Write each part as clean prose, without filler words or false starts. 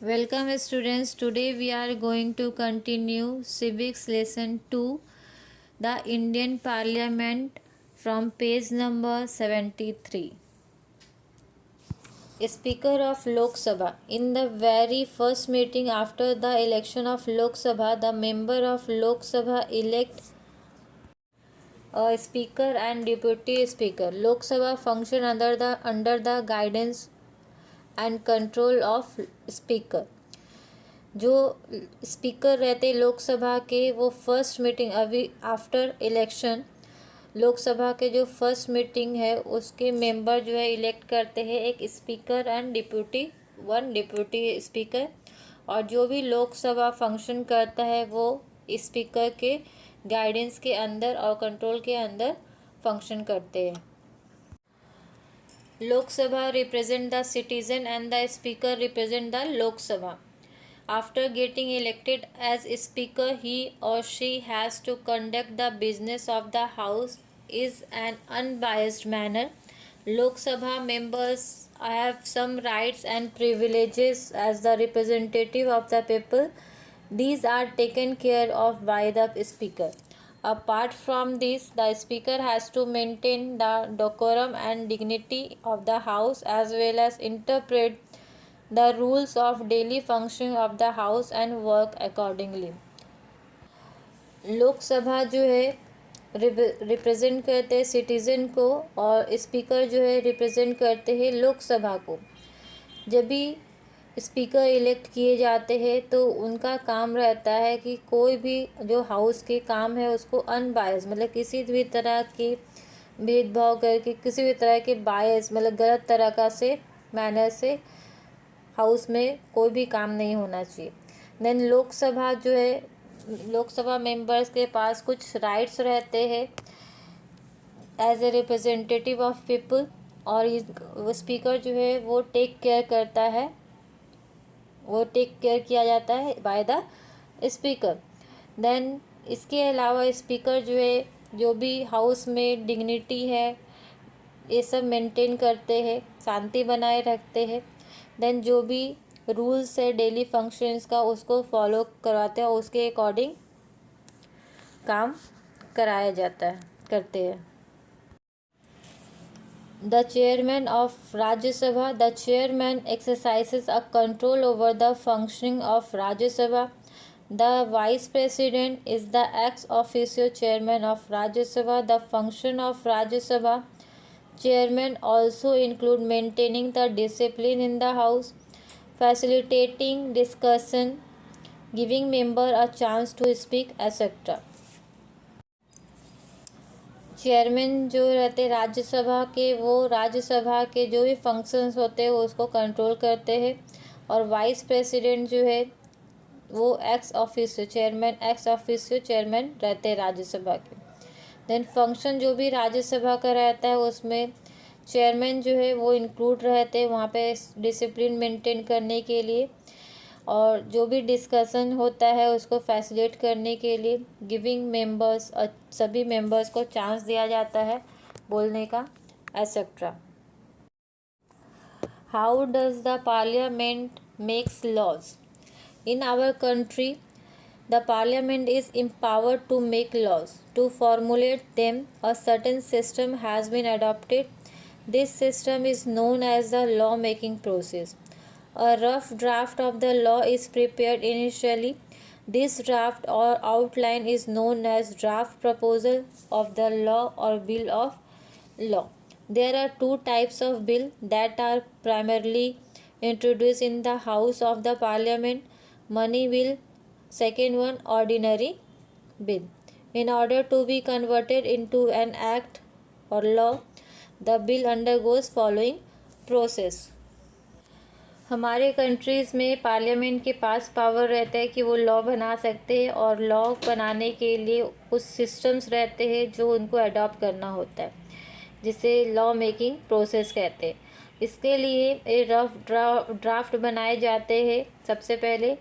Welcome students. Today we are going to continue civics lesson 2, the Indian Parliament, from page number 73. Speaker of Lok Sabha. In the very first meeting after the election of Lok Sabha, the member of Lok Sabha elect a speaker and deputy speaker. Lok Sabha function under the guidance and control of speaker. जो speaker रहते लोकसभा के वो first meeting अभी after election Lok Sabha के जो first meeting है उसके member जो है इलेक्ट करते हैं एक स्पीकर एंड डिप्यूटी स्पीकर। और जो भी लोकसभा फंक्शन करता है वो स्पीकर के गाइडेंस के अंदर और कंट्रोल के अंदर फंक्शन करते हैं। Lok Sabha represent the citizen and the speaker represent the Lok Sabha. After getting elected as speaker, he or she has to conduct the business of the house in an unbiased manner. Lok Sabha members have some rights and privileges as the representative of the people. These are taken care of by the speaker. Apart from this, the speaker has to maintain the decorum and dignity of the house as well as interpret the rules of daily functioning of the house and work accordingly. Lok Sabha जो है represent करते हैं citizen को और speaker जो है represent करते हैं लोकसभा को। जब भी स्पीकर इलेक्ट किए जाते हैं तो उनका काम रहता है कि कोई भी जो हाउस के काम है उसको अनबायस मतलब किसी भी तरह के भेदभाव करके किसी भी तरह के बायस मतलब गलत तरह का से मैनर से हाउस में कोई भी काम नहीं होना चाहिए। देन लोकसभा जो है लोकसभा मेंबर्स के पास कुछ राइट्स रहते हैं as a representative of people और वो स्पीकर जो है वो टेक केयर करता है वो टेक केयर किया जाता है बाय द स्पीकर। देन इसके अलावा स्पीकर जो है जो भी हाउस में डिग्निटी है ये सब मेंटेन करते हैं शांति बनाए रखते हैं। देन जो भी रूल्स है डेली फंक्शंस का उसको फॉलो करवाते हैं और उसके अकॉर्डिंग काम कराया जाता है करते हैं। The chairman of Rajya Sabha the chairman exercises a control over the functioning of Rajya Sabha. The vice president is the ex officio chairman of Rajya Sabha. The function of Rajya Sabha chairman also include maintaining the discipline in the house, facilitating discussion, giving member a chance to speak, etc. Chairman जो रहते राज्यसभा के वो राज्यसभा के जो भी functions होते हैं उसको कंट्रोल करते हैं और वाइस प्रेसिडेंट जो है वो एक्स ऑफिशियो चेयरमैन रहते हैं राज्यसभा के। देन फंक्शन जो भी राज्यसभा का रहता है उसमें चेयरमैन जो है वो इंक्लूड रहते हैं वहाँ पे डिसिप्लिन मेंटेन करने के लिए और जो भी डिस्कशन होता है उसको फैसिलिटेट करने के लिए गिविंग मेंबर्स सभी मेंबर्स को चांस दिया जाता है बोलने का etcetera. How does the parliament makes laws. In our country the parliament is empowered to make laws. To formulate them, a certain system has been adopted. This system is known as the law-making process. A rough draft of the law is prepared initially. This draft or outline is known as draft proposal of the law or bill of law. There are two types of bill that are primarily introduced in the House of the Parliament: money bill. Second one, ordinary bill. In order to be converted into an act or law, the bill undergoes following process. हमारे countries में parliament के पास power रहता है कि वो law बना सकते हैं और लॉ बनाने के लिए कुछ सिस्टम्स रहते हैं जो उनको अडॉप्ट करना होता है जिसे लॉ मेकिंग प्रोसेस कहते हैं। इसके लिए रफ ड्राफ्ट बनाए जाते हैं सबसे पहले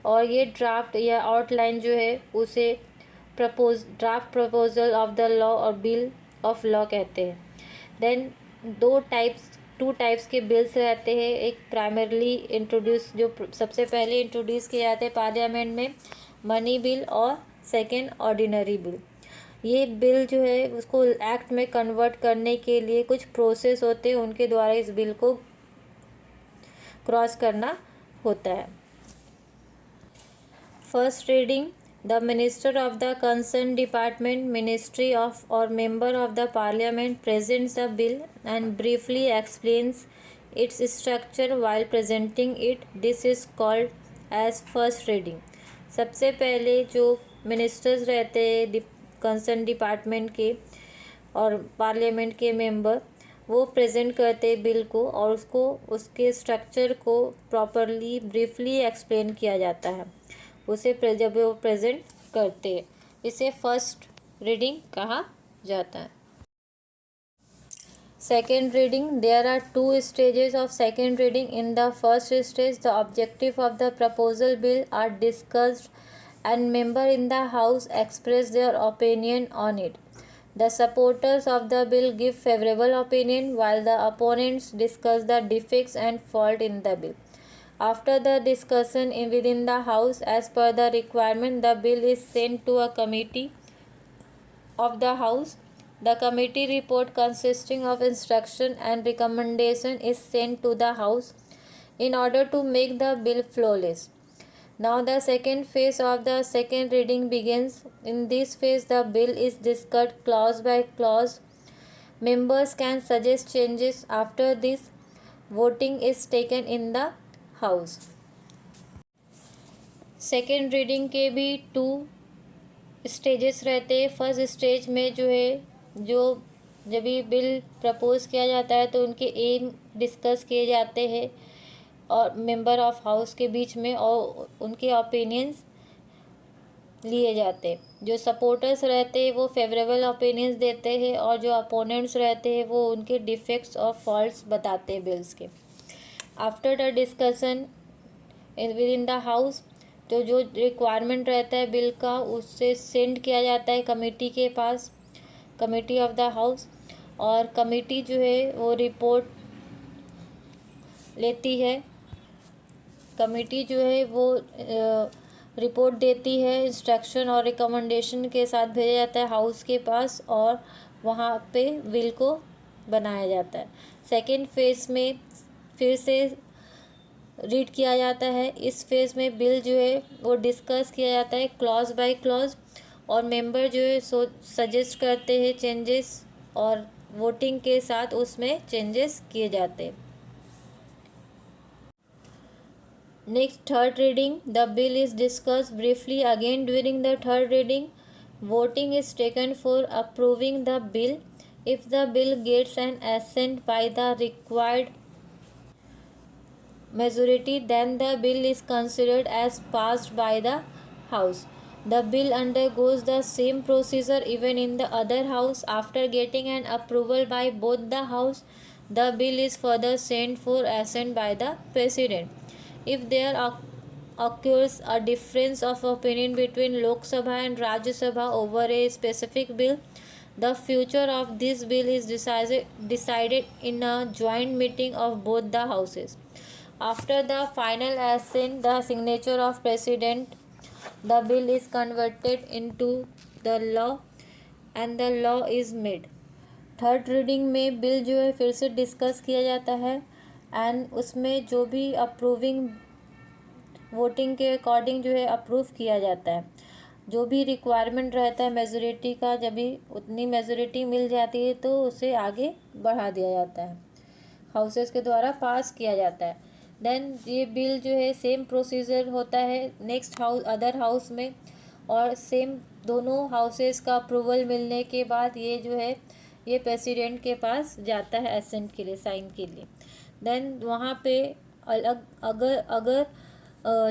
और ये ड्राफ्ट या आउटलाइन जो है उसे draft proposal of the law और बिल ऑफ लॉ कहते हैं। देन दो टाइप्स टू टाइप्स के बिल्स रहते हैं। एक प्राइमरली इंट्रोड्यूस, जो सबसे पहले इंट्रोड्यूस किए जाते हैं पार्लियामेंट में, मनी बिल, और सेकेंड ऑर्डिनरी बिल। ये बिल जो है उसको एक्ट में कन्वर्ट करने के लिए कुछ प्रोसेस होते हैं, उनके द्वारा इस बिल को क्रॉस करना होता है। First reading, the minister of the concern department, ministry of और member of the parliament presents the bill and briefly explains its structure while presenting it. This is called as first reading. सबसे पहले जो ministers रहते हैं concern department के और parliament के member, वो प्रेजेंट करते हैं बिल को, और उसको उसके स्ट्रक्चर को प्रॉपरली ब्रीफली एक्सप्लेन किया जाता है उसे जब वो प्रेजेंट करते हैं। इसे फर्स्ट रीडिंग कहा जाता है। Second reading, there are two stages of second reading. In the first stage the objective of the proposal bill are discussed and member in the house express their opinion on it. The supporters of the bill give favorable opinion while the opponents discuss the defects and fault in the bill. After the discussion within the house, as per the requirement, the bill is sent to a committee of the house. The committee report consisting of instruction and recommendation is sent to the house in order to make the bill flawless. Now the second phase of the second reading begins. In this phase the bill is discussed clause by clause. Members can suggest changes. After this, voting is taken in the house. Second reading के भी two stages रहते हैं। First stage में जो है, जो जब ये बिल प्रपोज किया जाता है तो उनके एम डिस्कस किए जाते हैं और मेंबर ऑफ हाउस के बीच में, और उनके ओपिनियंस लिए जाते हैं। जो सपोर्टर्स रहते हैं वो फेवरेबल ओपिनियंस देते हैं, और जो अपोनेंट्स रहते हैं वो उनके डिफेक्ट्स और फॉल्ट्स बताते हैं बिल्स के। After the discussion with in the house, तो जो रिक्वायरमेंट रहता है बिल का उससे सेंड किया जाता है कमेटी के पास, कमेटी ऑफ द हाउस, और कमेटी जो है वो रिपोर्ट लेती है। कमेटी जो है वो रिपोर्ट देती है, इंस्ट्रक्शन और रिकमेंडेशन के साथ भेजा जाता है हाउस के पास, और वहाँ पे बिल को बनाया जाता है। सेकेंड फेज़ में फिर से रीड किया जाता है। इस फेज़ में बिल जो है वो डिस्कस किया जाता है क्लॉज बाय क्लॉज, और मेंबर जो है सजेस्ट करते हैं चेंजेस, और वोटिंग के साथ उसमें चेंजेस किए जाते हैं। Next, third reading. The bill is discussed briefly again during the third reading. Voting is taken for approving the bill. If the bill gets an assent by the required majority, then the bill is considered as passed by the House. The bill undergoes the same procedure even in the other house. After getting an approval by both the house, the bill is further sent for assent by the President. If there occurs a difference of opinion between Lok Sabha and Rajya Sabha over a specific bill, the future of this bill is decided in a joint meeting of both the houses. After the final assent, the signature of President, the bill is converted into the law and the law is made. Third reading में bill जो है फिर से discuss किया जाता है, and उसमें जो भी अप्रूविंग वोटिंग के अकॉर्डिंग जो है अप्रूव किया जाता है। जो भी रिक्वायरमेंट रहता है मेजोरिटी का, जब भी उतनी मेजोरिटी मिल जाती है तो उसे आगे बढ़ा दिया जाता है, हाउसेस के द्वारा पास किया जाता है। देन ये बिल जो है सेम प्रोसीजर होता है नेक्स्ट हाउस, अदर हाउस में, और सेम दोनों हाउसेस का अप्रूवल मिलने के बाद ये जो है ये प्रेसिडेंट के पास जाता है एसेंट के लिए, साइन के लिए। देन वहाँ पे अगर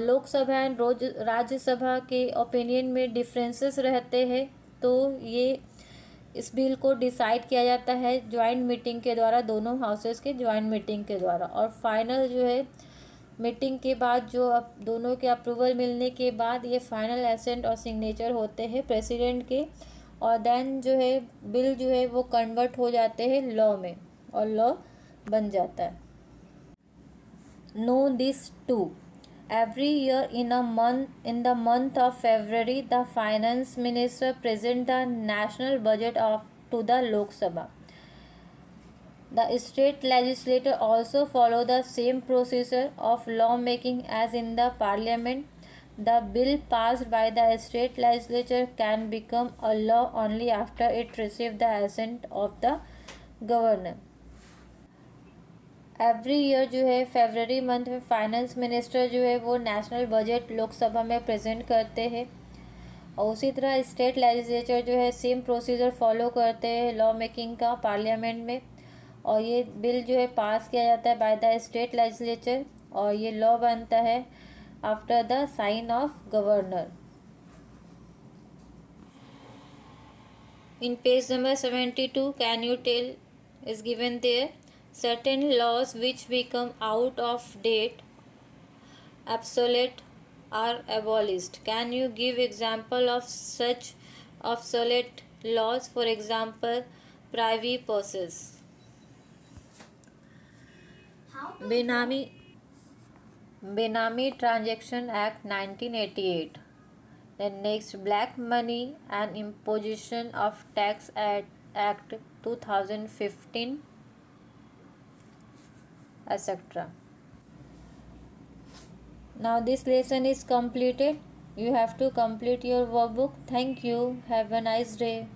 लोकसभा एंड राज्यसभा के ओपिनियन में डिफरेंसेस रहते हैं तो ये इस बिल को डिसाइड किया जाता है जॉइंट मीटिंग के द्वारा, दोनों हाउसेस के जॉइंट मीटिंग के द्वारा, और फाइनल जो है मीटिंग के बाद जो अब दोनों के अप्रूवल मिलने के बाद ये फाइनल एसेंट और सिग्नेचर होते हैं प्रेसिडेंट के, और देन जो है बिल जो है वो कन्वर्ट हो जाते हैं लॉ में, और लॉ बन जाता है. Know this too. Every year in the month of February, the finance minister presents the national budget to the Lok Sabha. The state legislature also follow the same procedure of lawmaking as in the parliament. The bill passed by the state legislature can become a law only after it receives the assent of the governor. Every year जो है February month में finance minister जो है वो national budget Lok Sabha में present करते हैं और उसी तरह स्टेट लेजिस्लेचर जो है सेम प्रोसीजर फॉलो करते हैं लॉ मेकिंग का पार्लियामेंट में और ये बिल जो है पास किया जाता है बाय द स्टेट लेजिस्लेचर और ये लॉ बनता है after the sign of governor. In page number 72 can you tell is given there. Certain laws which become out of date, obsolete, are abolished. Can you give example of such obsolete laws? For example, privy purses. Benami Transaction Act 1988. Then next, Black Money and Imposition of Tax Act 2015. etc. Now this lesson is completed. You have to complete your workbook. Thank you. Have a nice day.